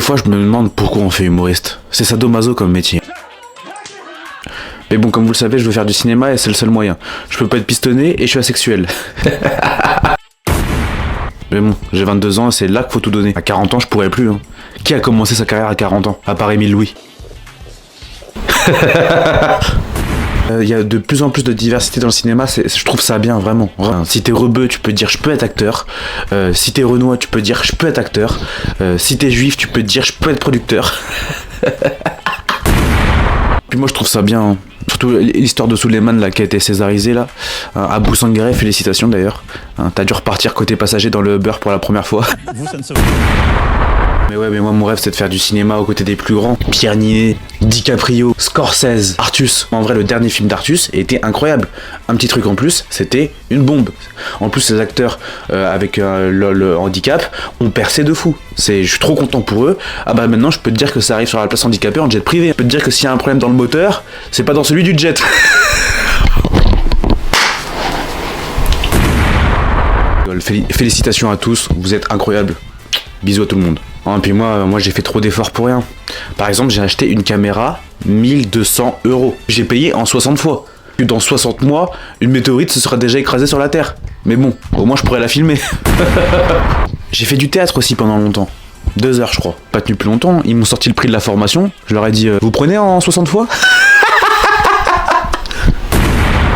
Des fois, je me demande pourquoi on fait humoriste. C'est sadomaso comme métier. Mais bon, comme vous le savez, je veux faire du cinéma et c'est le seul moyen. Je peux pas être pistonné et je suis asexuel. Mais bon, j'ai 22 ans et c'est là qu'il faut tout donner. À 40 ans, je pourrais plus. Hein. Qui a commencé sa carrière à 40 ans? À part Émile Louis. Il y a de plus en plus de diversité dans le cinéma, je trouve ça bien, vraiment. Si t'es rebeu, tu peux dire je peux être acteur. Si t'es renois, tu peux dire je peux être acteur. Si t'es juif, tu peux dire je peux être producteur. Puis moi je trouve ça bien, hein. Surtout l'histoire de Souleymane là, qui a été césarisé là. Abou Sangaré, félicitations d'ailleurs. T'as dû repartir côté passager dans le Uber pour la première fois. Vous, ça ne se... Mais ouais, mais moi mon rêve c'est de faire du cinéma aux côtés des plus grands. Pierre Ninet, DiCaprio, Scorsese, Artus. En vrai, le dernier film d'Artus était incroyable. Un petit truc en plus, c'était une bombe. En plus, ces acteurs avec le handicap ont percé de fou. Je suis trop content pour eux. Ah bah maintenant, je peux te dire que ça arrive sur la place handicapée en jet privé. Je peux te dire que s'il y a un problème dans le moteur, c'est pas dans celui du jet. Félicitations à tous, vous êtes incroyables. Bisous à tout le monde. Et puis moi j'ai fait trop d'efforts pour rien. Par exemple, j'ai acheté une caméra 1200 €. J'ai payé en 60 fois. Dans 60 mois, une météorite se sera déjà écrasée sur la Terre. Mais bon, au moins je pourrais la filmer. J'ai fait du théâtre aussi pendant longtemps. 2 heures je crois. Pas tenu plus longtemps, ils m'ont sorti le prix de la formation. Je leur ai dit, vous prenez en 60 fois?